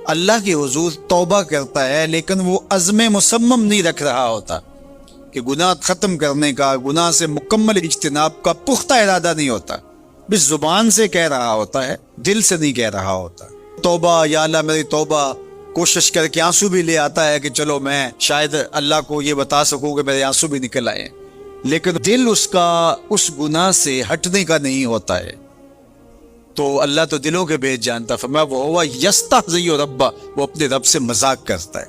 اللہ کے حضور توبہ کرتا ہے لیکن وہ عزم مصمم نہیں رکھ رہا ہوتا کہ گناہ ختم کرنے کا، گناہ سے مکمل اجتناب کا پختہ ارادہ نہیں ہوتا، بس زبان سے کہہ رہا ہوتا ہے، دل سے نہیں کہہ رہا ہوتا۔ توبہ یا اللہ میری توبہ، کوشش کر کے آنسو بھی لے آتا ہے کہ چلو میں شاید اللہ کو یہ بتا سکوں کہ میرے آنسو بھی نکل آئے، لیکن دل اس کا اس گناہ سے ہٹنے کا نہیں ہوتا ہے۔ تو اللہ تو دلوں کے بھید جانتا، فرمایا وہ یستہزئ ربہ، وہ اپنے رب سے مذاق کرتا ہے۔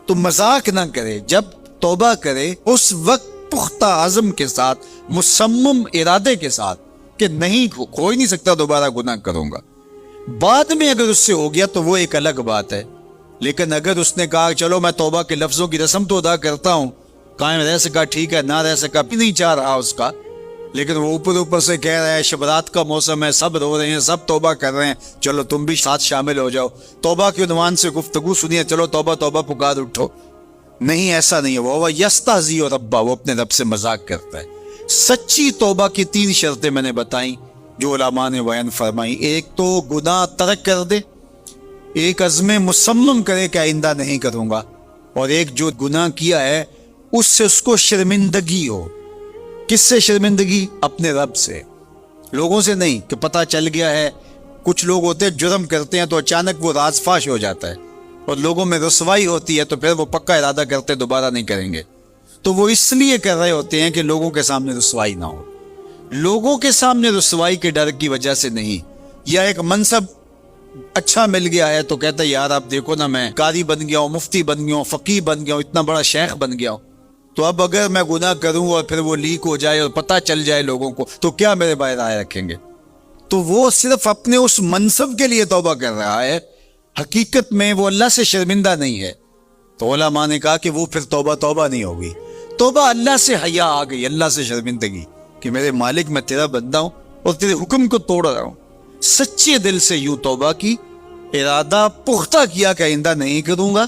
تو مذاق نہ کرے، جب توبہ کرے اس وقت پختہ عزم کے ساتھ، مصمم ارادے کے ساتھ کہ نہیں، ہو ہی نہیں سکتا دوبارہ گناہ کروں گا۔ بعد میں اگر اس سے ہو گیا تو وہ ایک الگ بات ہے، لیکن اگر اس نے کہا چلو میں توبہ کے لفظوں کی رسم تو ادا کرتا ہوں، قائم رہ سکا ٹھیک ہے، نہ رہ سکا بھی نہیں چاہ رہا اس کا، لیکن وہ اوپر سے کہہ رہا ہے شبرات کا موسم ہے، سب رو رہے ہیں، سب توبہ کر رہے ہیں، چلو تم بھی ساتھ شامل ہو جاؤ، توبہ کے عنوان سے گفتگو سنیے، چلو توبہ توبہ پکار اٹھو۔ نہیں، ایسا نہیں ہے، وہ یستہزئ ربہ، وہ اپنے رب سے مذاق کرتا ہے۔ سچی توبہ کی 3 شرطیں میں نے بتائیں جو علماء نے بیان فرمائی۔ ایک تو گناہ ترک کر دے، ایک عزم مصمم کرے کہ آئندہ نہیں کروں گا، اور ایک جو گناہ کیا ہے اس سے اس کو شرمندگی ہو۔ کس سے شرمندگی؟ اپنے رب سے، لوگوں سے نہیں کہ پتہ چل گیا ہے۔ کچھ لوگ ہوتے ہیں جرم کرتے ہیں تو اچانک وہ راز فاش ہو جاتا ہے اور لوگوں میں رسوائی ہوتی ہے، تو پھر وہ پکا ارادہ کرتے دوبارہ نہیں کریں گے۔ تو وہ اس لیے کر رہے ہوتے ہیں کہ لوگوں کے سامنے رسوائی نہ ہو، لوگوں کے سامنے رسوائی کے ڈر کی وجہ سے نہیں، یا ایک منصب اچھا مل گیا ہے تو کہتا ہے یار آپ دیکھو نا، میں قاضی بن گیا ہوں، مفتی بن گیا ہوں، فقیہ بن گیا ہوں، اتنا بڑا شیخ بن گیا ہوں، تو اب اگر میں گناہ کروں اور پھر وہ لیک ہو جائے اور پتہ چل جائے لوگوں کو تو کیا میرے بارے رائے رکھیں گے؟ تو وہ صرف اپنے اس منصب کے لیے توبہ کر رہا ہے، حقیقت میں وہ اللہ سے شرمندہ نہیں ہے۔ تو علماء نے کہا کہ وہ پھر توبہ نہیں ہوگی۔ توبہ اللہ سے حیا آ گئی، اللہ سے شرمندگی کہ میرے مالک میں تیرا بندہ ہوں اور تیرے حکم کو توڑ رہا ہوں۔ سچے دل سے یوں توبہ کی، ارادہ پختہ کیا کہ آئندہ نہیں کروں گا،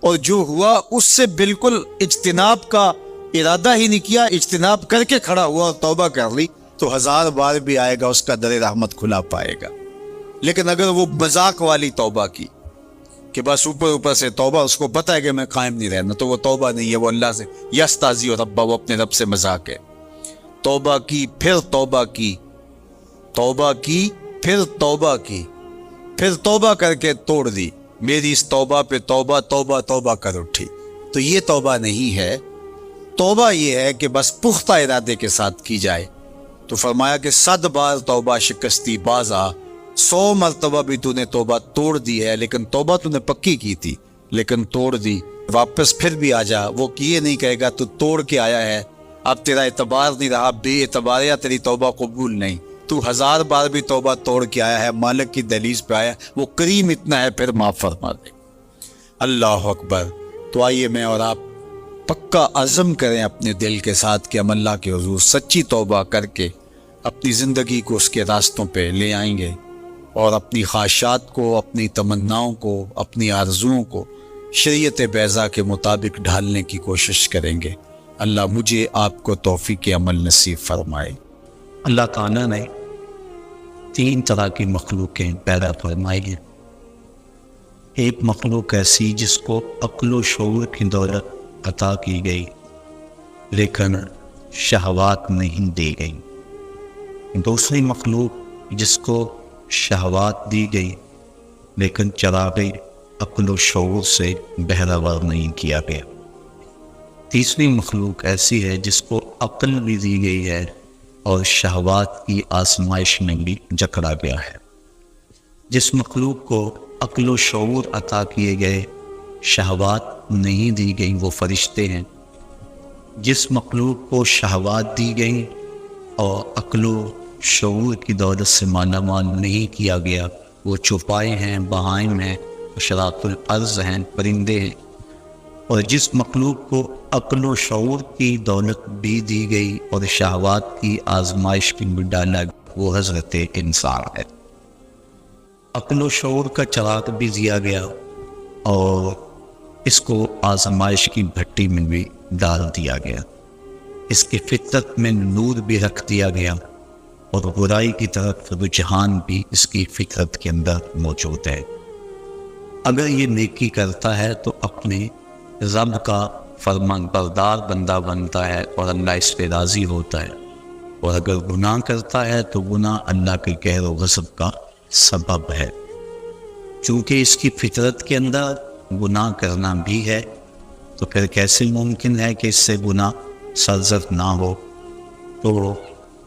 اور جو ہوا اس سے بالکل اجتناب کا ارادہ ہی نہیں کیا، اجتناب کر کے کھڑا ہوا اور توبہ کر لی، تو 1000 بار بھی آئے گا اس کا در رحمت کھلا پائے گا۔ لیکن اگر وہ مذاق والی توبہ کی کہ بس اوپر سے توبہ، اس کو پتہ ہے کہ میں قائم نہیں رہنا، تو وہ توبہ نہیں ہے، وہ اللہ سے یستہزئ ربہ، وہ اپنے رب سے مذاق ہے۔ توبہ کی، پھر توبہ کی، توبہ کی، پھر توبہ کی، پھر توبہ کر کے توڑ دی، میری اس توبہ پہ توبہ توبہ توبہ کر اٹھی۔ تو یہ توبہ نہیں ہے۔ توبہ یہ ہے کہ بس پختہ ارادے کے ساتھ کی جائے۔ تو فرمایا کہ 100 بار توبہ شکستی باز آ، 100 مرتبہ بھی تو نے توبہ توڑ دی ہے، لیکن توبہ تو نے پکی کی تھی لیکن توڑ دی، واپس پھر بھی آ جا۔ وہ یہ نہیں کہے گا تو توڑ کے آیا ہے، اب تیرا اعتبار نہیں رہا، بے اعتبار، یا تیری توبہ قبول نہیں، تو 1000 بار بھی توبہ توڑ کے آیا ہے، مالک کی دہلیز پہ آیا، وہ کریم اتنا ہے پھر معاف فرما دے۔ اللہ اکبر۔ تو آئیے میں اور آپ پکا عزم کریں اپنے دل کے ساتھ کہ ہم اللہ کے حضور سچی توبہ کر کے اپنی زندگی کو اس کے راستوں پہ لے آئیں گے، اور اپنی خواہشات کو، اپنی تمناؤں کو، اپنی آرزوؤں کو شریعت بیضا کے مطابق ڈھالنے کی کوشش کریں گے۔ اللہ مجھے آپ کو توفیق عمل نصیب فرمائے۔ اللہ تعالیٰ نے 3 طرح کی مخلوقیں پیدا فرمائی ہیں۔ ایک مخلوق ایسی جس کو عقل و شعور کی دولت عطا کی گئی لیکن شہوات نہیں دی گئی۔ دوسری مخلوق جس کو شہوات دی گئی لیکن چراغ عقل و شعور سے بہرہور نہیں کیا گیا۔ تیسری مخلوق ایسی ہے جس کو عقل بھی دی گئی ہے اور شہوات کی آزمائش میں بھی جکڑا گیا ہے۔ جس مخلوق کو عقل و شعور عطا کیے گئے، شہوات نہیں دی گئی، وہ فرشتے ہیں۔ جس مخلوق کو شہوات دی گئی اور عقل و شعور کی دولت سے مالا مال نہیں کیا گیا، وہ چوپائے ہیں، بہائم ہیں، حشرات الارض ہیں، پرندے ہیں۔ اور جس مخلوق کو عقل و شعور کی دولت بھی دی گئی اور شہوات کی آزمائش میں ڈالا گیا، وہ حضرت انسان ہے۔ عقل و شعور کا چراغ بھی دیا گیا اور اس کو آزمائش کی بھٹی میں بھی ڈال دیا گیا۔ اس کی فطرت میں نور بھی رکھ دیا گیا اور برائی کی طرف رجحان بھی اس کی فطرت کے اندر موجود ہے۔ اگر یہ نیکی کرتا ہے تو اپنے رب کا فرمان بردار بندہ بنتا ہے اور اللہ اس پہ راضی ہوتا ہے، اور اگر گناہ کرتا ہے تو گناہ اللہ کے قہر و غضب کا سبب ہے۔ چونکہ اس کی فطرت کے اندر گناہ کرنا بھی ہے، تو پھر کیسے ممکن ہے کہ اس سے گناہ سرزد نہ ہو؟ تو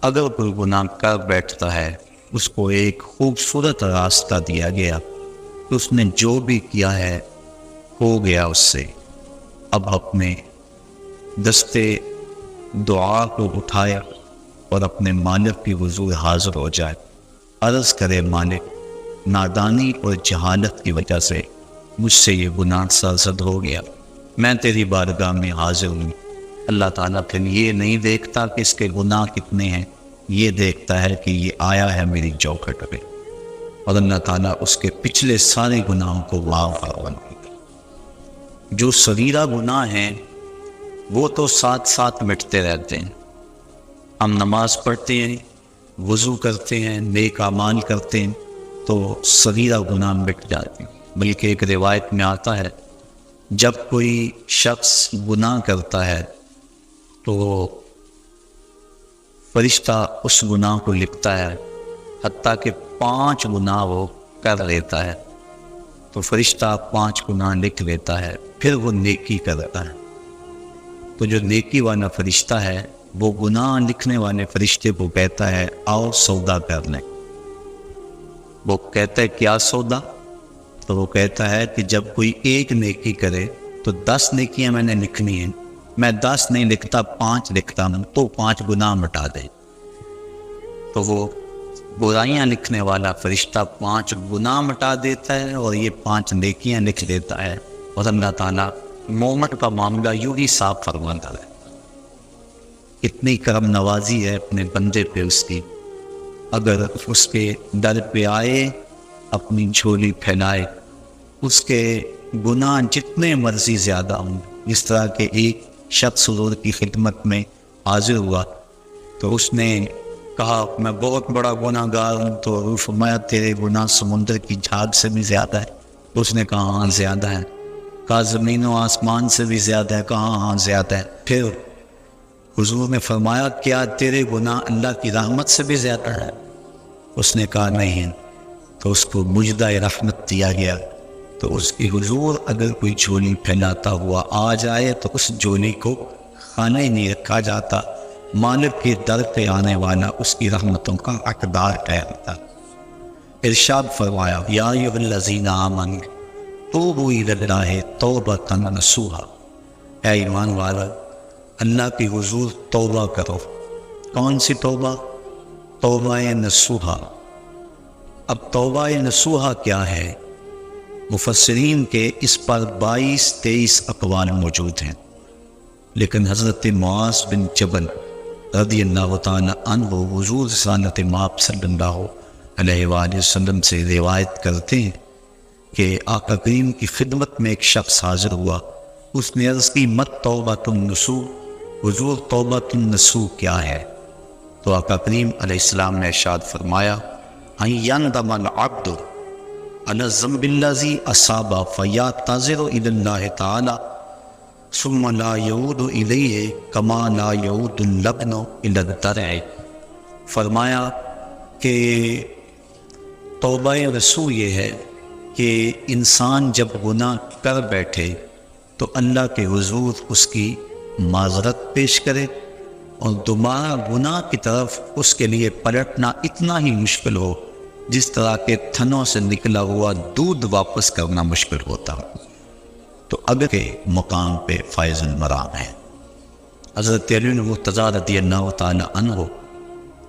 اگر کوئی گناہ کر بیٹھتا ہے، اس کو ایک خوبصورت راستہ دیا گیا، تو اس نے جو بھی کیا ہے ہو گیا اس سے۔ اب اپنے دستے دعا کو اٹھایا اور اپنے مالک کی حضور حاضر ہو جائے، عرض کرے مالک، نادانی اور جہالت کی وجہ سے مجھ سے یہ گناہ سرزد ہو گیا، میں تیری بارگاہ میں حاضر ہوں۔ اللہ تعالیٰ پھر یہ نہیں دیکھتا کہ اس کے گناہ کتنے ہیں، یہ دیکھتا ہے کہ یہ آیا ہے میری چوکھٹ پہ، اور اللہ تعالیٰ اس کے پچھلے سارے گناہوں کو معاف فرما دیتا۔ جو صغیرہ گناہ ہیں وہ تو ساتھ ساتھ مٹتے رہتے ہیں۔ ہم نماز پڑھتے ہیں، وضو کرتے ہیں، نیک اعمال کرتے ہیں تو صغیرہ گناہ مٹ جاتے ہیں۔ بلکہ ایک روایت میں آتا ہے جب کوئی شخص گناہ کرتا ہے تو فرشتہ اس گناہ کو لکھتا ہے، حتیٰ کہ 5 گناہ وہ کر لیتا ہے تو فرشتہ 5 گناہ لکھ لیتا ہے، پھر وہ نیکی کرتا ہے۔ تو جو نیکی والا فرشتہ ہے وہ گناہ لکھنے والے فرشتے کو کہتا ہے آؤ سودا کر لیں۔ وہ کہتا ہے کیا سودا؟ تو وہ کہتا ہے کہ جب کوئی ایک نیکی کرے تو 10 نیکیاں میں نے لکھنی ہیں، میں 10 نہیں لکھتا 5 لکھتا ہوں، تو 5 گناہ مٹا دے۔ تو وہ برائیاں لکھنے والا فرشتہ 5 گناہ مٹا دیتا ہے اور یہ 5 نیکیاں لکھ دیتا ہے، اور اللہ تعالیٰ مومن کا معاملہ یوں ہی صاف فرماتا ہے۔ اتنی کرم نوازی ہے اپنے بندے پہ اس کی، اگر اس کے در پہ آئے اپنی جھولی پھیلائے، اس کے گناہ جتنے مرضی زیادہ ہوں، اس طرح کے ایک شخص حضور کی خدمت میں حاضر ہوا تو اس نے کہا میں بہت بڑا گناہ گار ہوں، تو حضور فرمایا تیرے گناہ سمندر کی جھاگ سے بھی زیادہ ہے؟ تو اس نے کہا ہاں زیادہ ہے۔ کہا زمین و آسمان سے بھی زیادہ ہے؟ کہا ہاں زیادہ ہے۔ پھر حضور نے فرمایا کیا تیرے گناہ اللہ کی رحمت سے بھی زیادہ ہے؟ اس نے کہا نہیں۔ تو اس کو مجدہ رحمت دیا گیا۔ تو اس کی حضور اگر کوئی جھولی پھیلاتا ہوا آ جائے تو اس جھولی کو خانہ ہی نہیں رکھا جاتا، مالک کے در پہ آنے والا اس کی رحمتوں کا حقدار ٹھہرتا۔ ارشاد فرمایا یا ایھا الذین آمنوا توبوا الی اللہ توبۃ نصوحا، اے ایمان والا اللہ کی حضور توبہ کرو۔ کون سی توبہ؟ توبہ نصوحا۔ اب توبہ نصوحا کیا ہے؟ مفسرین کے اس پر 22-23 اقوال موجود ہیں، لیکن حضرت معاذ بن جبل رضی اللہ تعالی عنہ حضور رسالت مآب صلی اللہ علیہ وآلہ وسلم سے روایت کرتے ہیں کہ آقا کریم کی خدمت میں ایک شخص حاضر ہوا، اس نے عرض کی مت توبۃ النصوح، حضور توبۃ النصوح کیا ہے؟ تو آقا کریم علیہ السلام نے ارشاد فرمایا ان یندم العبد علی الذنب الذی اصاب فیعتذر الی اللہ تعالی ثم لا یعود الیہ کما لا یعود اللبن الی الدرع۔ فرمایا کہ توبہ رسول یہ ہے کہ انسان جب گناہ کر بیٹھے تو اللہ کے حضور اس کی معذرت پیش کرے، اور دوبارہ گناہ کی طرف اس کے لیے پلٹنا اتنا ہی مشکل ہو جس طرح کے تھنوں سے نکلا ہوا دودھ واپس کرنا مشکل ہوتا ہو۔ تو اگر کے مقام پہ فائز المرام ہے۔ حضرت علی مرتضیٰ رضی اللہ تعالی عنہ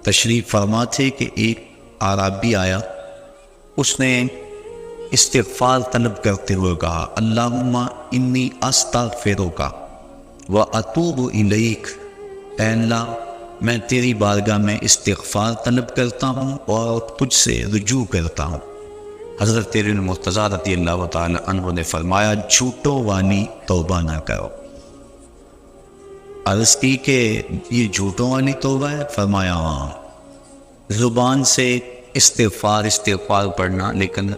تشریف فرما تھے کہ ایک اعرابی آیا، اس نے استغفار طلب کرتے ہوئے کہا اللہم انی استغفرک و اتوب الیک، اے اللہ میں تیری بارگاہ میں استغفار طلب کرتا ہوں اور تجھ سے رجوع کرتا ہوں۔ حضرت علی مرتضیٰ رضی اللہ تعالی عنہ نے فرمایا جھوٹوں والی توبہ نہ کرو۔ عرض کی کہ یہ جھوٹوں والی توبہ ہے؟ فرمایا ہاں۔ زبان سے استغفار پڑھنا، لیکن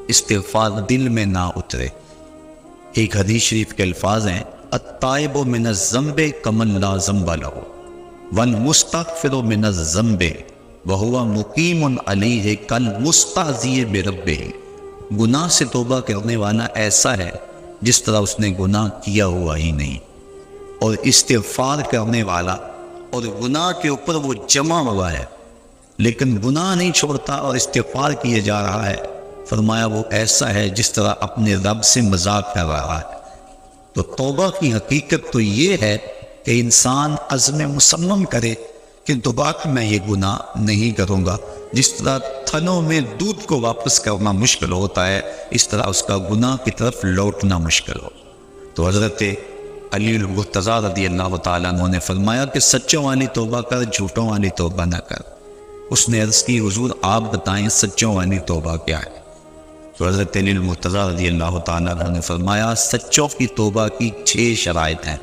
استغفار دل میں نہ اترے۔ ایک حدیث شریف کے الفاظ ہیں، التائب من الذنب کمن لا ذنب لہ والمستغفر من الذنب وہو مقیم علیہ کالمستہزئ بربہ۔ گناہ سے توبہ کرنے والا ایسا ہے جس طرح اس نے گناہ کیا ہوا ہی نہیں، اور استغفار کرنے والا اور گناہ کے اوپر وہ جمع ہوا ہے لیکن گناہ نہیں چھوڑتا اور استغفار کیے جا رہا ہے، فرمایا وہ ایسا ہے جس طرح اپنے رب سے مذاق کر رہا ہے۔ تو توبہ کی حقیقت تو یہ ہے کہ انسان عزم مصمم کرے کہ دوبارہ میں یہ گناہ نہیں کروں گا۔ جس طرح تھنوں میں دودھ کو واپس کرنا مشکل ہوتا ہے، اس طرح اس کا گناہ کی طرف لوٹنا مشکل ہو۔ تو حضرت علی المرتضیٰ رضی اللہ تعالیٰ عنہ نے فرمایا کہ سچوں والی توبہ کر، جھوٹوں والی توبہ نہ کر۔ اس نے عرض کی حضور آپ بتائیں سچوں والی توبہ کیا ہے؟ تو حضرت علی المرتضیٰ رضی اللہ تعالیٰ عنہ نے فرمایا سچوں کی توبہ کی 6 شرائط ہیں۔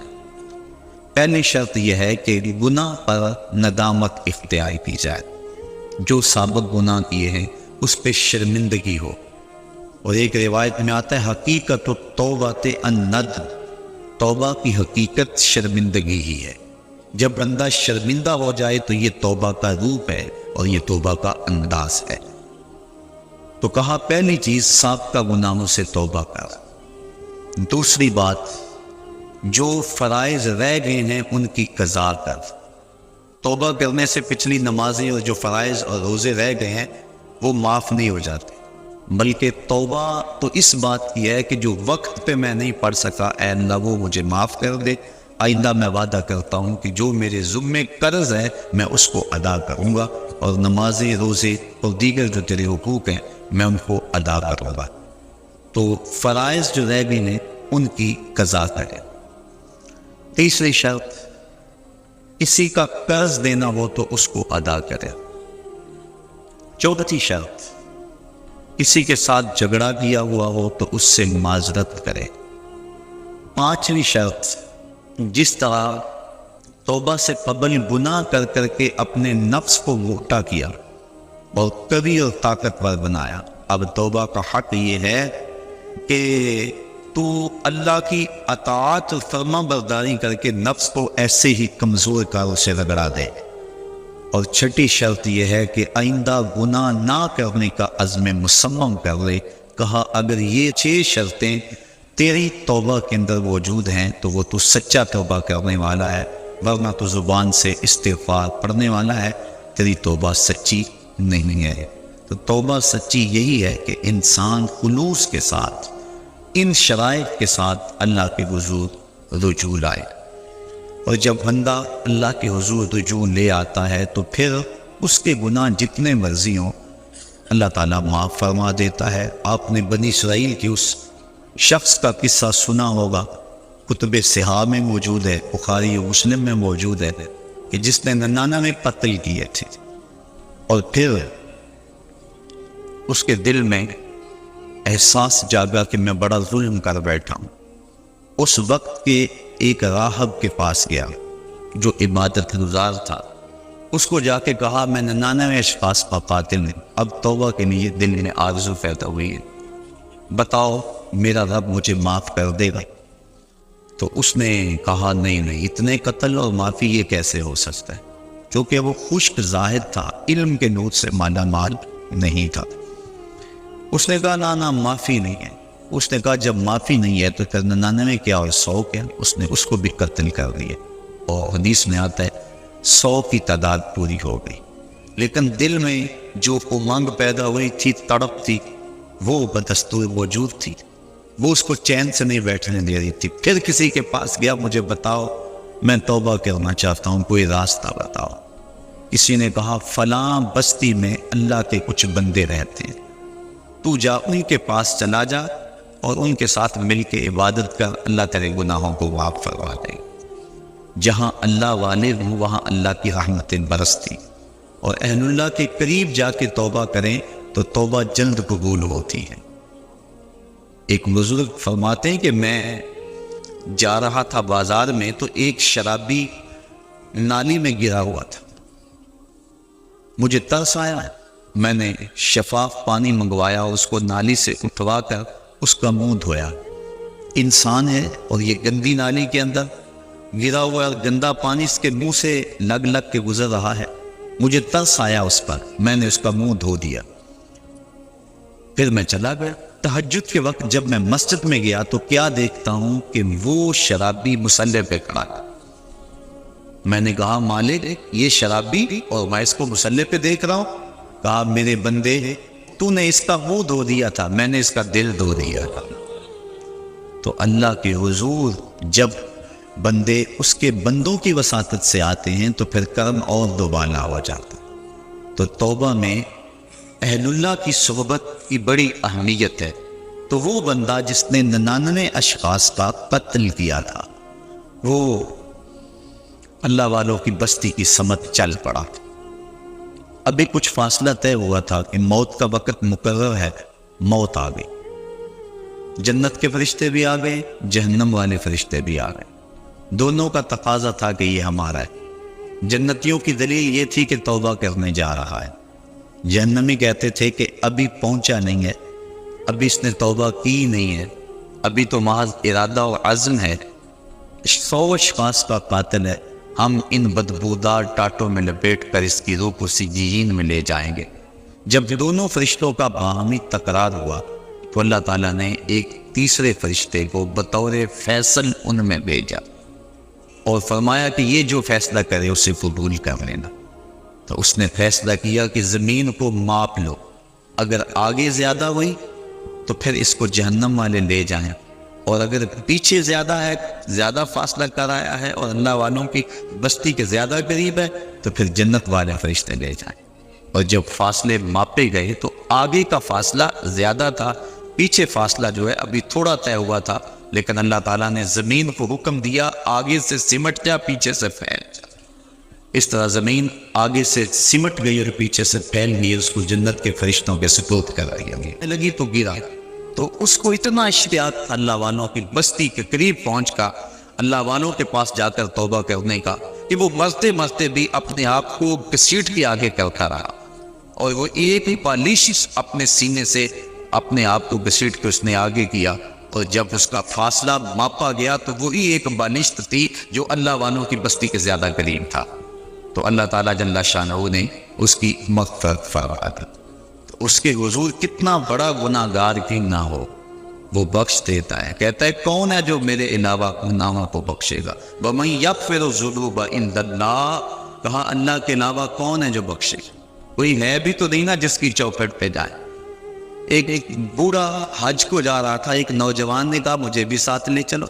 پہلی شرط یہ ہے کہ گناہ پر ندامت اختیار کی جائے، جو سابق گناہ کیے ہیں اس پہ شرمندگی ہو۔ اور ایک روایت میں آتا ہے حقیقت التوبۃ الندم، توبہ کی حقیقت شرمندگی ہی ہے۔ جب بندہ شرمندہ ہو جائے تو یہ توبہ کا روپ ہے اور یہ توبہ کا انداز ہے۔ تو کہا پہلی چیز سابقہ گناہوں سے توبہ کر۔ دوسری بات جو فرائض رہ گئے ہیں ان کی قضا کر۔ توبہ کرنے سے پچھلی نمازیں اور جو فرائض اور روزے رہ گئے ہیں وہ معاف نہیں ہو جاتے، بلکہ توبہ تو اس بات کی ہے کہ جو وقت پہ میں نہیں پڑھ سکا اے اللہ وہ مجھے معاف کر دے، آئندہ میں وعدہ کرتا ہوں کہ جو میرے ذمے قرض ہے میں اس کو ادا کروں گا، اور نمازیں، روزے اور دیگر جو تیرے حقوق ہیں میں ان کو ادا کروں گا۔ تو فرائض جو رہ گئے ہیں ان کی قضا کرے۔ تیسری شرط کسی کا قرض دینا ہو تو اس کو ادا کرے۔ چوتھی شرط کسی کے ساتھ جھگڑا کیا ہوا ہو تو اس سے معذرت کرے۔ پانچویں شرط جس طرح توبہ سے قبل گناہ کر کر کے اپنے نفس کو موٹا کیا اور قوی اور طاقتور بنایا، اب توبہ کا حق یہ ہے کہ تو اللہ کی اطاعت اور فرما برداری کر کے نفس کو ایسے ہی کمزور کر اسے رگڑا دے۔ اور چھٹی شرط یہ ہے کہ آئندہ گناہ نہ کرنے کا عزم مصمم کر لے۔ کہا اگر یہ 6 شرطیں تیری توبہ کے اندر موجود ہیں تو وہ تو سچا توبہ کرنے والا ہے، ورنہ تو زبان سے استغفار پڑھنے والا ہے، تیری توبہ سچی نہیں ہے۔ تو توبہ سچی یہی ہے کہ انسان خلوص کے ساتھ ان شرائط کے ساتھ اللہ کے حضور رجوع لائے، اور جب بندہ اللہ کے حضور رجوع لے آتا ہے تو پھر اس کے گناہ جتنے مرضی ہوں اللہ تعالیٰ معاف فرما دیتا ہے۔ آپ نے بنی اسرائیل کی اس شخص کا قصہ سنا ہوگا، کتب صحاح میں موجود ہے، بخاری و مسلم میں موجود ہے، کہ جس نے 99 قتل کیے تھے اور پھر اس کے دل میں احساس جاگا کہ میں بڑا ظلم کر بیٹھا ہوں۔ اس وقت کے ایک راہب کے پاس گیا جو عبادت گزار تھا، اس کو جا کے کہا میں 99 اشخاص کا قاتل ہوں، اب توبہ کے لیے دل میں آرزو پیدا ہوئی ہے، بتاؤ میرا رب مجھے معاف کر دے گا؟ تو اس نے کہا نہیں اتنے قتل اور معافی یہ کیسے ہو سکتا ہے، کیونکہ وہ خشک زاہد تھا، علم کے نور سے مالا مال نہیں تھا۔ اس نے کہا نہ معافی نہیں ہے۔ اس نے کہا جب معافی نہیں ہے تو پھر 99 کیا اور 100 کیا؟ اس نے اس کو بھی قتل کر دیا، اور حدیث میں آتا ہے 100 کی تعداد پوری ہو گئی، لیکن دل میں جو امنگ پیدا ہوئی تھی، تڑپ تھی، وہ بدستور موجود تھی، وہ اس کو چین سے نہیں بیٹھنے دے رہی تھی۔ پھر کسی کے پاس گیا، مجھے بتاؤ میں توبہ کرنا چاہتا ہوں، کوئی راستہ بتاؤ۔ کسی نے کہا فلاں بستی میں اللہ کے کچھ بندے رہتے ہیں، تو جا ان کے پاس چلا جا اور ان کے ساتھ مل کے عبادت کر، اللہ تیرے گناہوں کو معاف فرما دے گا۔ جہاں اللہ والے ہوں وہاں اللہ کی رحمتیں برستی، اور اہل اللہ کے قریب جا کے توبہ کریں تو توبہ جلد قبول ہوتی ہے۔ ایک بزرگ فرماتے ہیں کہ میں جا رہا تھا بازار میں تو ایک شرابی نالی میں گرا ہوا تھا، مجھے ترس آیا، میں نے شفاف پانی منگوایا اور اس کو نالی سے اٹھوا کر اس کا منہ دھویا۔ انسان ہے اور یہ گندی نالی کے اندر گرا ہوا اور گندا پانی اس کے منہ سے لگ لگ کے گزر رہا ہے۔ مجھے ترس آیا اس پر، میں نے اس کا منہ دھو دیا۔ پھر میں چلا گیا۔ تہجد کے وقت جب میں مسجد میں گیا تو کیا دیکھتا ہوں کہ وہ شرابی مصلی پہ کھڑا تھا۔ میں نے کہا مالک یہ شرابی اور میں اس کو مصلی پہ دیکھ رہا ہوں۔ کہا میرے بندے تو نے اس کا منہ دھو دیا تھا، میں نے اس کا دل دھو دیا تھا۔ تو اللہ کے حضور جب بندے اس کے بندوں کی وساطت سے آتے ہیں تو پھر کرم اور دوبالا ہو جاتا۔ تو توبہ میں اہل اللہ کی صحبت کی بڑی اہمیت ہے۔ تو وہ بندہ جس نے 99 اشخاص کا قتل کیا تھا وہ اللہ والوں کی بستی کی سمت چل پڑا۔ ابھی کچھ فاصلہ طے ہوا تھا کہ موت کا وقت مقرر ہے، موت آ گئی۔ جنت کے فرشتے بھی آ گئے، جہنم والے فرشتے بھی آ گئے۔ دونوں کا تقاضا تھا کہ یہ ہمارا ہے۔ جنتیوں کی دلیل یہ تھی کہ توبہ کرنے جا رہا ہے، جہنمی کہتے تھے کہ ابھی پہنچا نہیں ہے، ابھی اس نے توبہ کی نہیں ہے، ابھی تو محض ارادہ اور عزم ہے۔ 100 اشخاص کا قاتل ہے، ہم ان بدبودار ٹاٹوں میں لپیٹ کر اس کی روح کو سجین میں لے جائیں گے۔ جب دونوں فرشتوں کا باہمی تکرار ہوا تو اللہ تعالیٰ نے ایک تیسرے فرشتے کو بطور فیصل ان میں بھیجا اور فرمایا کہ یہ جو فیصلہ کرے اسے قبول کر لینا۔ تو اس نے فیصلہ کیا کہ زمین کو ماپ لو، اگر آگے زیادہ ہوئی تو پھر اس کو جہنم والے لے جائیں، اور اگر پیچھے زیادہ ہے، زیادہ فاصلہ کرایا ہے اور اللہ والوں کی بستی کے زیادہ قریب ہے تو پھر جنت والے فرشتے لے جائیں۔ اور جب فاصلے ماپے گئے تو آگے کا فاصلہ زیادہ تھا، پیچھے فاصلہ جو ہے ابھی تھوڑا طے ہوا تھا، لیکن اللہ تعالیٰ نے زمین کو حکم دیا آگے سے سمٹ جا، پیچھے سے پھیل جا۔ اس طرح زمین آگے سے سمٹ گئی اور پیچھے سے پھیل گئی، اس کو جنت کے فرشتوں کے سپرد کر رہی لگی تو گرا۔ تو اس کو اتنا اشتیاق تھا اللہ والوں کی بستی کے قریب پہنچ کا، اللہ والوں کے پاس جا کر توبہ کرنے کا، کہ وہ مرتے مرتے بھی اپنے آپ کو گھسیٹ کے آگے کرتا رہا، اور وہ ایک ہی پالیش اپنے سینے سے اپنے آپ کو گھسیٹ کے اس نے آگے کیا، اور جب اس کا فاصلہ ماپا گیا تو وہی ایک بالشت تھی جو اللہ والوں کی بستی کے زیادہ قریب تھا۔ تو اللہ تعالیٰ جل شانہ نے اس کی مغفرت فرما دی۔ اس کے حضور کتنا بڑا گناہ گار کی نہ ہو وہ بخش دیتا ہے۔ کہتا ہے کون ہے جو میرے علاوہ گناہوں کو بخشے گا؟ وَمَن يَغْفِرُ الذُّنُوبَ إِلَّا اللَّهُ، کہا اللہ کے علاوہ کون ہے جو بخشے؟ کوئی ہے بھی تو نہیں نا جس کی چوکھٹ پہ جائے۔ ایک بوڑھا حج کو جا رہا تھا، ایک نوجوان نے کہا مجھے بھی ساتھ لے چلو،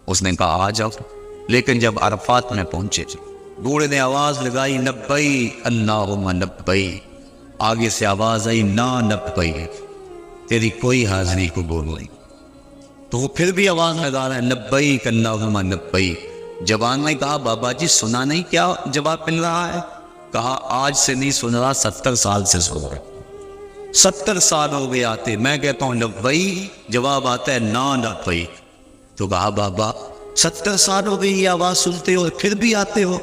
اس نے کہا آ جاؤ، لیکن جب عرفات میں پہنچے بوڑھے نے آواز لگائی لبیک اللہم لبیک، آگے سے آواز آئی لا لبیک، تیری کوئی حاضری قبول نہیں۔ تو وہ پھر بھی آواز لگا رہا ہے لبیک اللہم لبیک۔ جوان نے کہا بابا جی سنا نہیں کیا جواب مل رہا ہے؟ کہا آج سے نہیں سن رہا، 70 سال سے سن رہا، 70 سال ہو گئے آتے، میں کہتا ہوں لبیک، جواب آتا ہے نا لبیک۔ تو کہا بابا 70 سال ہو گئے یہ آواز سنتے ہو پھر بھی آتے ہو؟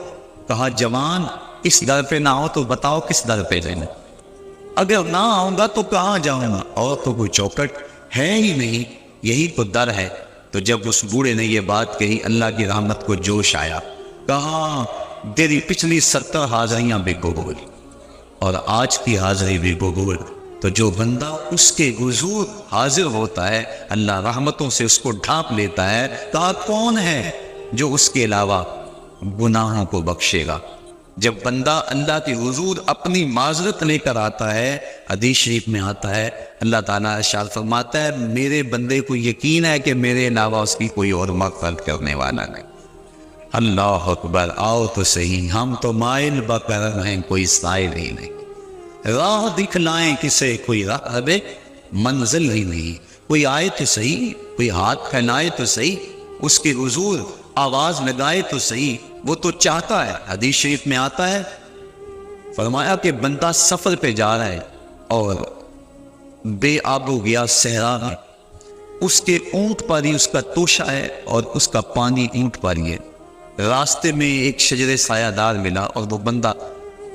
کہا جوان اس در پہ نہ ہو تو بتاؤ کس در پہ جانا؟ اگر نہ آؤں گا تو کہاں جاؤں گا؟ اور تو کوئی چوکٹ ہے ہی نہیں، یہی تو در ہے۔ تو جب اس بوڑھے نے یہ بات کہی اللہ کی رحمت کو جوش آیا، کہا تیری پچھلی 70 حاضریاں بھی قبول اور آج کی حاضری بھی قبول۔ تو جو بندہ اس کے حضور حاضر ہوتا ہے اللہ رحمتوں سے اس کو ڈھانپ لیتا ہے۔ کہا کون ہے جو اس کے علاوہ گناہوں کو بخشے گا؟ جب بندہ اللہ کے حضور اپنی معذرت لے کر آتا ہے، حدیث شریف میں آتا ہے اللہ تعالیٰ ارشاد فرماتا ہے میرے بندے کو یقین ہے کہ میرے علاوہ اس کی کوئی اور مغفرت کرنے والا نہیں۔ اللہ اکبر، آؤ تو صحیح، ہم تو مائل بکرم ہیں، کوئی سائل ہی نہیں، راہ دکھلائیں کسے کوئی راہ منزل ہی نہیں، کوئی آئے تو صحیح، کوئی ہاتھ پھیلائے تو صحیح، اس کے حضور آواز لگائے تو صحیح، وہ تو چاہتا ہے۔ حدیث شریف میں آتا ہے فرمایا کہ بندہ سفر پہ جا رہا ہے اور بے آب ہو گیا صحرا میں، اس کے اونٹ پر ہی اس کا توشہ ہے اور اس کا پانی اونٹ پر ہی ہے۔ راستے میں ایک شجر سایہ دار ملا اور وہ بندہ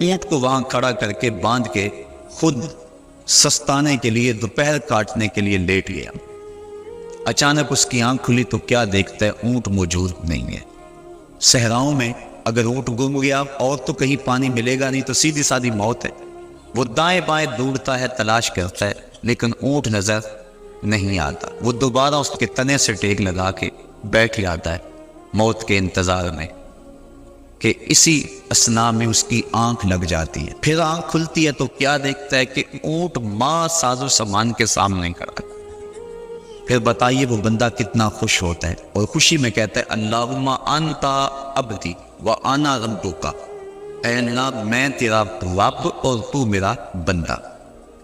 اونٹ کو وہاں کھڑا کر کے باندھ کے خود سستانے کے لیے دوپہر کاٹنے کے لیے لیٹ گیا۔ اچانک اس کی آنکھ کھلی تو کیا دیکھتا ہے؟ اونٹ موجود نہیں ہے۔ صحراؤں میں اگر اونٹ گم گیا اور تو کہیں پانی ملے گا نہیں تو سیدھی سادھی موت ہے۔ وہ دائیں بائیں ڈھونڈتا ہے، تلاش کرتا ہے، لیکن اونٹ نظر نہیں آتا۔ وہ دوبارہ اس کے تنے سے ٹیک لگا کے بیٹھ جاتا ہے موت کے انتظار میں کہ اسی اثناء میں اس کی آنکھ لگ جاتی ہے۔ پھر آنکھ کھلتی ہے تو کیا دیکھتا ہے کہ اونٹ ماں ساز و سامان کے سامنے کھڑا ہے۔ پھر بتائیے وہ بندہ کتنا خوش ہوتا ہے اور خوشی میں کہتا ہے اللہم انتا عبدی وانا ربک، اے اللہ میں تیرا رب اور تو میرا بندہ۔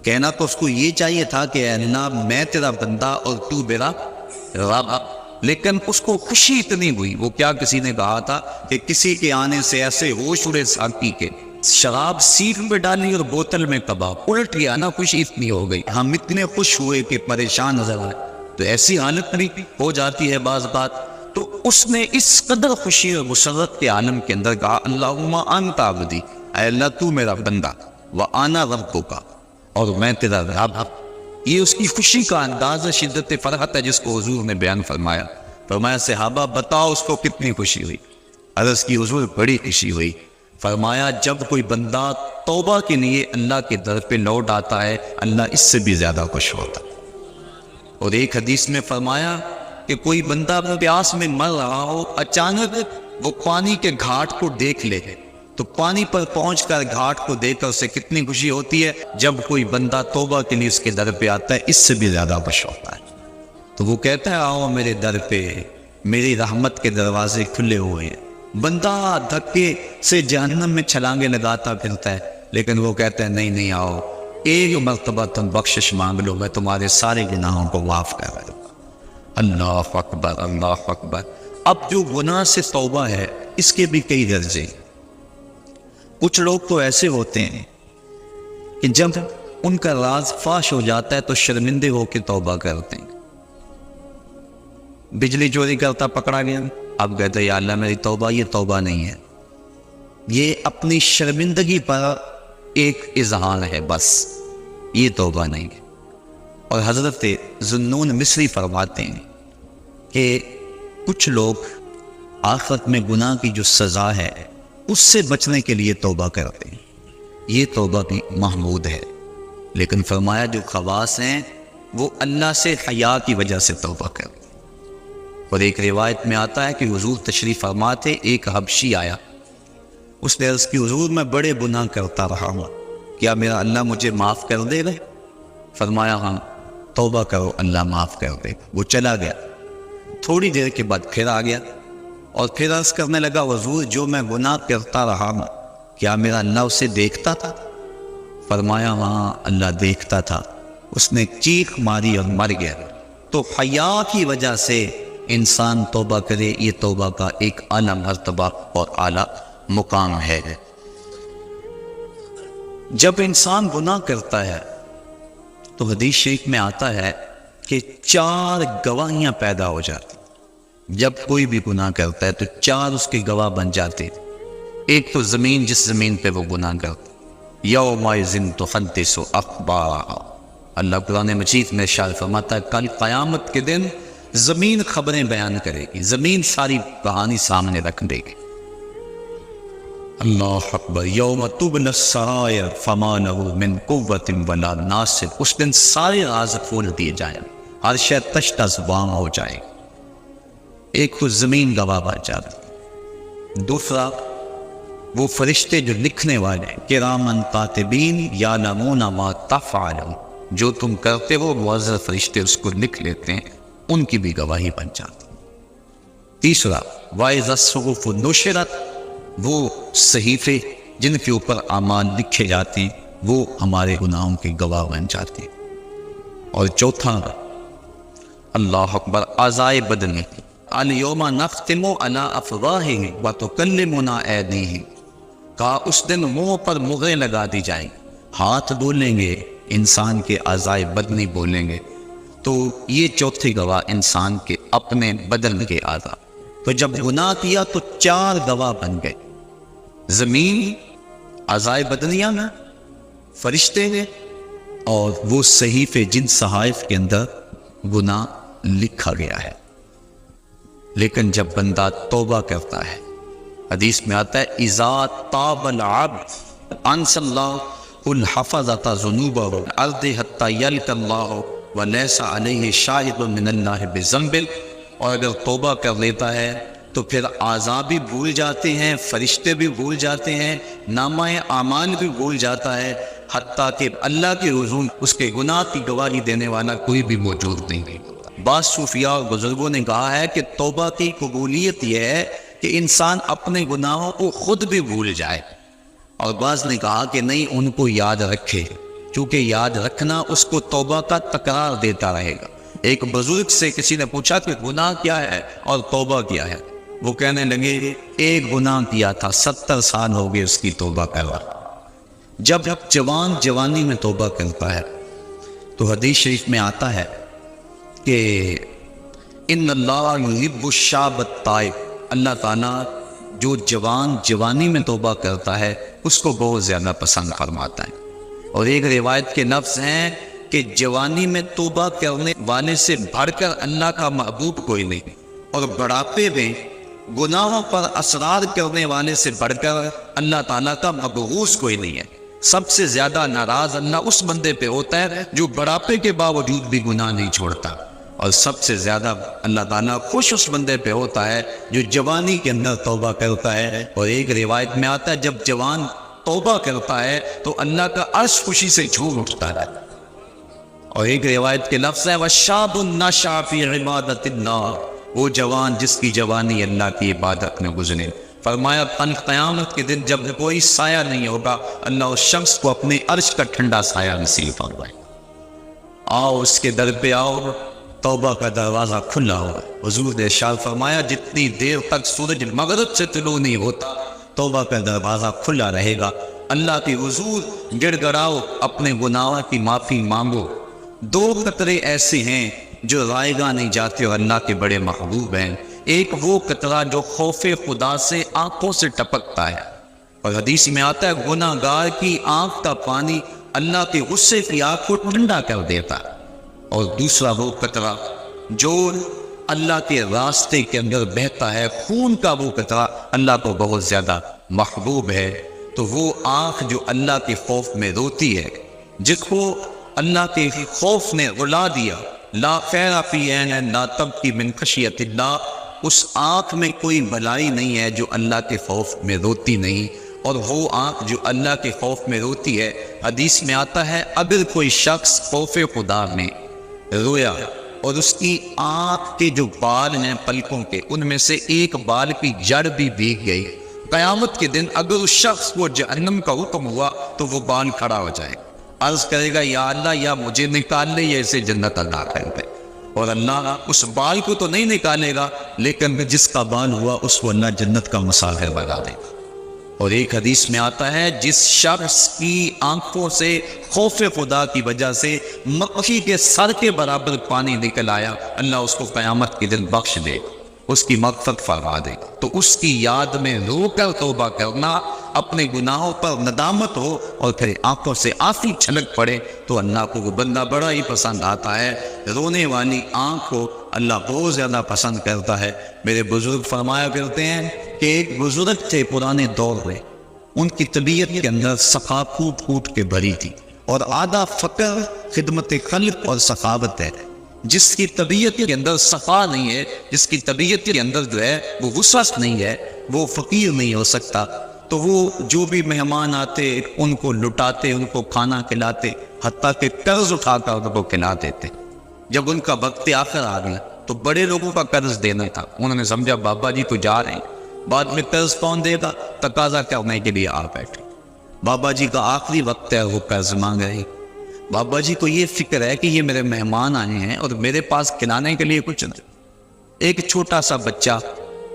کہنا تو اس کو یہ چاہیے تھا کہ اے اللہ میں تیرا بندہ اور تو میرا رب، لیکن اس کو خوشی اتنی ہوئی، وہ کیا کسی نے کہا تھا کہ کسی کے آنے سے ایسے ہوش اڑے ساقی کے، شراب سیخ میں ڈالی اور بوتل میں کباب، الٹ گیا نا، خوشی اتنی ہو گئی۔ ہم اتنے خوش ہوئے کہ پریشان نظر آئے، تو ایسی حالت نہیں ہو جاتی ہے بعض بات۔ تو اس نے اس قدر خوشی اور مسرت کے عالم کے اندر کہا اللہم انت عبدی، اے اللہ تو میرا بندہ، وانا ربک، اور میں تیرا رب۔ یہ اس کی خوشی کا انداز شدت فرحت ہے جس کو حضور نے بیان فرمایا۔ فرمایا صحابہ بتاؤ اس کو کتنی خوشی ہوئی؟ عرض کی حضور بڑی خوشی ہوئی۔ فرمایا جب کوئی بندہ توبہ کے لیے اللہ کے در پہ لوٹ آتا ہے اللہ اس سے بھی زیادہ خوش ہوتا ہے۔ اور ایک حدیث میں فرمایا کہ کوئی بندہ پیاس میں مر رہا ہو، اچانک وہ پانی کے گھاٹ کو دیکھ لے تو پانی پر پہنچ کر گھاٹ کو دیکھ کر اسے کتنی خوشی ہوتی ہے۔ جب کوئی بندہ توبہ کے لیے اس کے در پہ آتا ہے اس سے بھی زیادہ خوش ہوتا ہے۔ تو وہ کہتا ہے آؤ میرے در پہ، میری رحمت کے دروازے کھلے ہوئے ہیں۔ بندہ دھکے سے جہنم میں چھلانگے لگاتا پھرتا ہے، لیکن وہ کہتا ہے نہیں نہیں آؤ، ایک مرتبہ تم بخشش مانگ لو، میں تمہارے سارے گناہوں کو معاف کر دوں۔ اللہ اکبر، اللہ اکبر۔ اب جو گناہ سے توبہ ہے اس کے بھی کئی درجے۔ کچھ لوگ تو ایسے ہوتے ہیں کہ جب ان کا راز فاش ہو جاتا ہے تو شرمندے ہو کے توبہ کرتے ہیں۔ بجلی چوری کرتا پکڑا گیا، اب کہتے ہیں یا اللہ میری توبہ، یہ توبہ نہیں ہے، یہ اپنی شرمندگی پر ایک اظہار ہے، بس یہ توبہ نہیں ہے۔ اور حضرت ذوالنون مصری فرماتے ہیں کہ کچھ لوگ آخرت میں گناہ کی جو سزا ہے اس سے بچنے کے لیے توبہ کرتے ہیں، یہ توبہ بھی محمود ہے۔ لیکن فرمایا جو خواص ہیں وہ اللہ سے حیا کی وجہ سے توبہ کرتے ہیں۔ اور ایک روایت میں آتا ہے کہ حضور تشریف فرما تھے، ایک حبشی آیا، اس نے عرض کی حضور میں بڑے گناہ کرتا رہا ہوں، کیا میرا اللہ مجھے معاف کر دے گا؟ فرمایا ہاں توبہ کرو اللہ معاف کر دے گا۔ وہ چلا گیا، تھوڑی دیر کے بعد پھر آ گیا اور پھر عرض کرنے لگا حضور جو میں گناہ کرتا رہا ہوں کیا میرا اللہ اسے دیکھتا تھا؟ فرمایا ہاں اللہ دیکھتا تھا۔ اس نے چیخ ماری اور مر گیا۔ تو حیا کی وجہ سے انسان توبہ کرے، یہ توبہ کا ایک اعلیٰ مرتبہ اور اعلیٰ مقام ہے۔ جب انسان گناہ کرتا ہے تو حدیث شریف میں آتا ہے کہ 4 گواہیاں پیدا ہو جاتی۔ جب کوئی بھی گناہ کرتا ہے تو 4 اس کے گواہ بن جاتے۔ ایک تو زمین، جس زمین پہ وہ گناہ کرتا، یومئذ تحدث اخبارہا، اللہ قرآن مجید میں ارشاد فرماتا ہے کل قیامت کے دن زمین خبریں بیان کرے گی، زمین ساری کہانی سامنے رکھ دے گی۔ اللہ اکبر، یوم تبلی السرائر فما لہ من قوۃ ولا ناصر، اس دن سارے راز کھول دیے جائیں، ہر شے تش تش وام ہو جائے۔ ایک تو زمین گواہ بن جاتی، دوسرا وہ فرشتے جو لکھنے والے کرامن کاتبین یعلمون ما تفعلون، جو تم کرتے ہو معزز فرشتے اس کو لکھ لیتے ہیں، ان کی بھی گواہی بن جاتی۔ تیسرا وَإِذَا الصُّحُفُ نُشِرَتْ، وہ صحیفے جن کے اوپر اعمال لکھے جاتے ہیں وہ ہمارے گناہوں کے گواہ بن جاتے ہیں۔ اور چوتھا اللہ اکبر، اعضائے بدن، الیوم نختم علی افواہہم وتکلمنا ایدیہم، کہا اس دن منہ پر مہریں لگا دی جائیں، ہاتھ بولیں گے، انسان کے اعضائے بدنی بولیں گے۔ تو یہ چوتھی گواہ انسان کے اپنے بدن کے اعضاء۔ تو جب گناہ کیا تو 4 گواہ بن گئے، زمین، اعضائے بدنیہ میں، فرشتے ہیں، اور وہ صحیفے جن صحائف کے اندر گناہ لکھا گیا ہے۔ لیکن جب بندہ توبہ کرتا ہے، حدیث میں آتا ہے اذا تاب العبد انسى الله الحفظة ذنوبه الارض حتى يلقى الله وليس عليه شاهد من الله بذنب، اور اگر توبہ کر لیتا ہے تو پھر اعضاء بھی بھول جاتے ہیں، فرشتے بھی بھول جاتے ہیں، نامہ اعمال بھی بھول جاتا ہے، حتیٰ کہ اللہ کے حضور اس کے گناہ کی گواہی دینے والا کوئی بھی موجود نہیں ہوتا۔ بعض صوفیاء اور بزرگوں نے کہا ہے کہ توبہ کی قبولیت یہ ہے کہ انسان اپنے گناہوں کو خود بھی بھول جائے، اور بعض نے کہا کہ نہیں، ان کو یاد رکھے، چونکہ یاد رکھنا اس کو توبہ کا تکرار دیتا رہے گا۔ ایک بزرگ سے کسی نے پوچھا کہ گناہ کیا ہے اور توبہ کیا ہے؟ وہ کہنے لگے ایک گناہ کیا تھا 70 سال ہو گئے اس کی توبہ کروا۔ جب جوان جوانی میں توبہ کرتا ہے تو حدیث شریف میں آتا ہے کہ ان اللہ یحب الشاب التائب، اللہ تعالیٰ جو جوان جوانی میں توبہ کرتا ہے اس کو بہت زیادہ پسند فرماتا ہے۔ اور ایک روایت کے لفظ ہیں کہ جوانی میں توبہ کرنے والے سے بڑھ کر اللہ کا محبوب کوئی نہیں، اور بڑھاپے میں گناہوں پر اصرار کرنے والے سے بڑھ کر اللہ تعالیٰ کا مبغوث کوئی نہیں ہے۔ سب سے زیادہ ناراض اللہ اس بندے پہ ہوتا ہے جو بڑھاپے کے باوجود بھی گناہ نہیں چھوڑتا، اور سب سے زیادہ اللہ تعالیٰ خوش اس بندے پہ ہوتا ہے جو جوانی کے اندر توبہ کرتا ہے۔ اور ایک روایت میں آتا ہے جب جوان توبہ کرتا ہے تو اللہ کا عرش خوشی سے جھوم اٹھتا ہے۔ اور ایک روایت کے لفظ ہے وَالشَّابُ النَّشَأَ فِي عِبَادَةِ اللَّهِ، وہ جوان جس کی جوانی اللہ کی عبادت میں گزرے۔ فرمایا قیامت کے دن جب کوئی سایہ نہیں ہوگا، اللہ اس شخص کو اپنے عرش کا ٹھنڈا سایہ نصیب فرمائے۔ آؤ اس کے در پہ آؤ، توبہ کا دروازہ کھلا ہوا ہے۔ حضور نے ارشاد فرمایا جتنی دیر تک سورج مغرب سے طلوع نہیں ہوتا توبہ کا دروازہ کھلا رہے گا۔ اللہ کے حضور گڑ گڑاؤ، اپنے گناہوں کی معافی مانگو۔ 2 قطرے ایسے ہیں جو رائے گاہ نہیں جاتے اور اللہ کے بڑے محبوب ہیں۔ ایک وہ قطرہ جو خوف خدا سے آنکھوں سے ٹپکتا ہے، اور حدیث میں آتا ہے گناہ گار کی آنکھ کا پانی اللہ کے غصے کی آگ کو ٹھنڈا کر دیتا ہے۔ اور دوسرا وہ قطرہ جو اللہ کے راستے کے اندر بہتا ہے، خون کا وہ قطرہ اللہ کو بہت زیادہ محبوب ہے۔ تو وہ آنکھ جو اللہ کے خوف میں روتی ہے، جس کو اللہ کے خوف نے رلا دیا، لا خیر فی عین لا تبکی من خشیت اللہ، اس آنکھ میں کوئی بھلائی نہیں ہے جو اللہ کے خوف میں روتی نہیں۔ اور وہ آنکھ جو اللہ کے خوف میں روتی ہے، حدیث میں آتا ہے اگر کوئی شخص خوف خدا میں رویا اور اس کی آنکھ کے جو بال ہیں پلکوں کے، ان میں سے ایک بال کی جڑ بھی بھیگ گئی، قیامت کے دن اگر اس شخص کو جہنم کا حکم ہوا تو وہ بال کھڑا ہو جائے، عرض کرے گا یا اللہ یا مجھے نکال لے یا اسے جنت عطا کر دے۔ اور اللہ اس بال کو تو نہیں نکالے گا، لیکن جس کا بال ہوا اس کو اللہ جنت کا مسافر بنا دے گا۔ اور ایک حدیث میں آتا ہے جس شخص کی آنکھوں سے خوف خدا کی وجہ سے مکھی کے سر کے برابر پانی نکل آیا، اللہ اس کو قیامت کے دن بخش دے، اس کی مغفرت فرما دے۔ تو اس کی یاد میں رو کر توبہ کرنا، اپنے گناہوں پر ندامت ہو اور پھر آنکھوں سے آنسو چھلک پڑے تو اللہ کو وہ بندہ بڑا ہی پسند آتا ہے۔ رونے والی آنکھ کو اللہ بہت زیادہ پسند کرتا ہے۔ میرے بزرگ فرمایا کرتے ہیں کہ ایک بزرگ تھے پرانے دور میں، ان کی طبیعت کے اندر صفا پھوٹ پھوٹ کے بھری تھی، اور آدھا فقر خدمت خلق اور سخاوت ہے۔ جس کی طبیعت کے اندر صفا نہیں ہے، جس کی طبیعت کے اندر جو ہے وہ وسعت نہیں ہے، وہ فقیر نہیں ہو سکتا۔ تو وہ جو بھی مہمان آتے ان کو لٹاتے، ان کو کھانا کھلاتے، حتیٰ کہ قرض اٹھا کر ان کو کھلا دیتے۔ جب ان کا وقت آخر آ گیا تو بڑے لوگوں کا قرض دینا تھا، انہوں نے سمجھا بابا جی تو جا رہے ہیں، بعد میں قرض کون دے گا، تقاضا کرنے کے لیے آ بیٹھے۔ بابا جی کا آخری وقت ہے، وہ قرض مانگ رہے۔ بابا جی کو یہ فکر ہے کہ یہ میرے مہمان آئے ہیں اور میرے پاس کھلانے کے لیے کچھ نہیں۔ ایک چھوٹا سا بچہ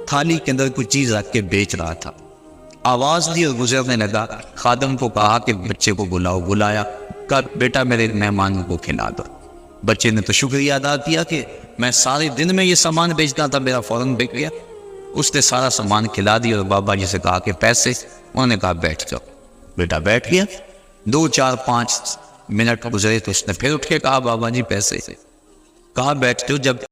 تھالی کے اندر کوئی چیز رکھ کے بیچ رہا تھا، آواز دی اور گزرنے لگا۔ خادم کو کہا کہ بچے کو بلاؤ، بلایا، کہا بیٹا میرے مہمانوں کو کھلا دو۔ بچے نے تو شکریہ ادا کیا کہ میں سارے دن میں یہ سامان بیچتا تھا، میرا فوراً بک گیا۔ اس نے سارا سامان کھلا دیا اور بابا جی سے کہا کہ پیسے، انہوں نے کہا بیٹھ جاؤ۔ بیٹا بیٹھ گیا. 2 4 5 منٹ گزرے تو اس نے پھر اٹھ کے کہا بابا جی پیسے. کہاں بیٹھتے ہو؟ جب